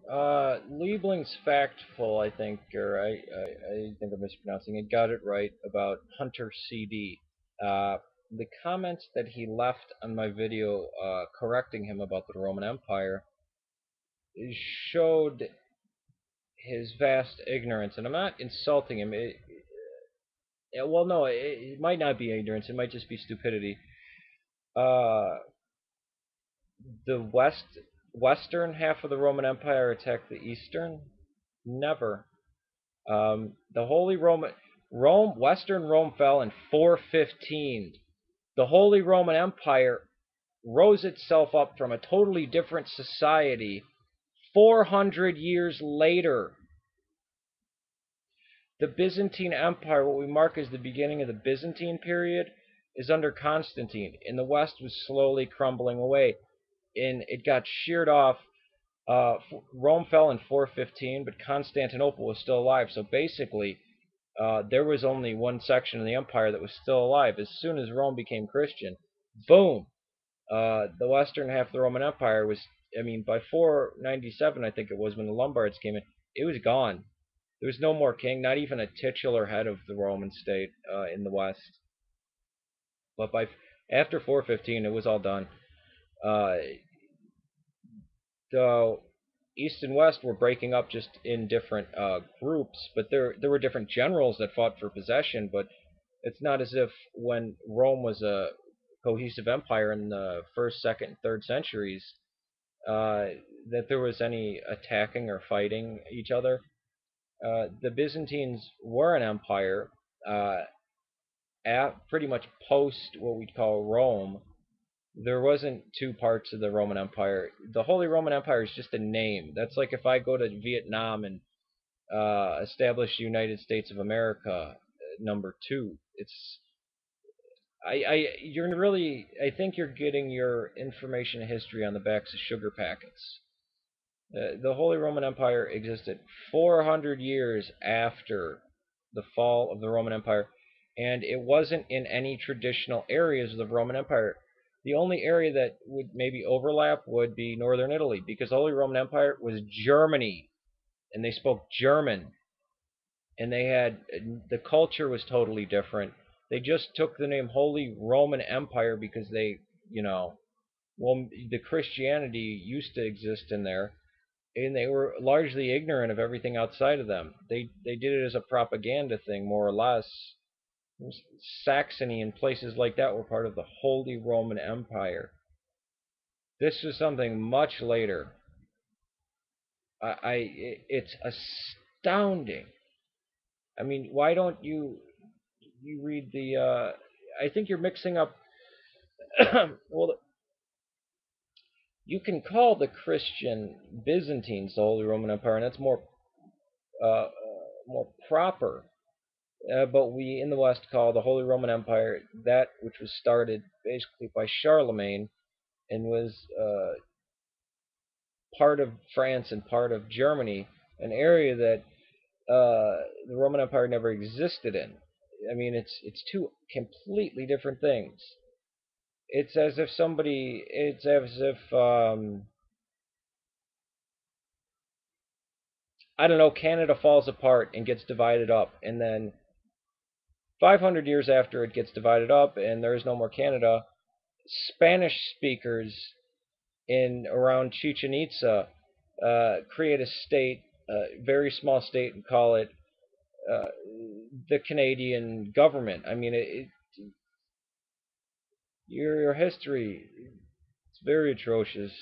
Liebling's factful, I think, or I think I'm mispronouncing it. Got it right about huntercd. The comments that he left on my video correcting him about the Roman Empire showed his vast ignorance, and I'm not insulting him. Well, no, it might not be ignorance. It might just be stupidity. Uh, the western half of the Roman Empire attacked the eastern. Never. The Holy Western Rome fell in 415. The Holy Roman Empire rose itself up from a totally different society 400 years later. The Byzantine Empire, what we mark as the beginning of the Byzantine period, is under Constantine, and the West was slowly crumbling away, and it got sheared off. Rome fell in 415, but Constantinople was still alive. So basically, there was only one section of the empire that was still alive. As soon as Rome became Christian, boom, the western half of the Roman Empire was, I mean, by 497, I think it was when the Lombards came in, it was gone. There was no more king, not even a titular head of the Roman state in the West. But by after 415, it was all done. Uh, the East and West were breaking up just in different groups, but there were different generals that fought for possession. But it's not as if when Rome was a cohesive empire in the first, second, and third centuries uh, that there was any attacking or fighting each other. The Byzantines were an empire uh, at pretty much post what we'd call Rome. There wasn't two parts of the Roman Empire. The Holy Roman Empire is just a name. That's like if I go to Vietnam and establish the United States of America, #2. You're really, I think you're getting your information and history on the backs of sugar packets. The Holy Roman Empire existed 400 years after the fall of the Roman Empire, and it wasn't in any traditional areas of the Roman Empire. The only area that would maybe overlap would be northern Italy, because the Holy Roman Empire was Germany, and they spoke German, and they had the culture was totally different. They just took the name Holy Roman Empire because you know, well, the Christianity used to exist in there, and they were largely ignorant of everything outside of them. They did it as a propaganda thing, more or less. Saxony and places like that were part of the Holy Roman Empire. This was something much later. It's astounding. I mean, why don't you read the? I think you're mixing up. Well, you can call the Christian Byzantines the Holy Roman Empire, and that's uh, more proper. But we in the West call the Holy Roman Empire that which was started basically by Charlemagne and was part of France and part of Germany, an area that the Roman Empire never existed in. I mean, it's two completely different things. It's as if somebody, it's as if I don't know, Canada falls apart and gets divided up, and then 500 years after it gets divided up and there is no more Canada, Spanish speakers in around Chichen Itza create a state, a very small state, and call it uh, the Canadian government. I mean, your history it's very atrocious.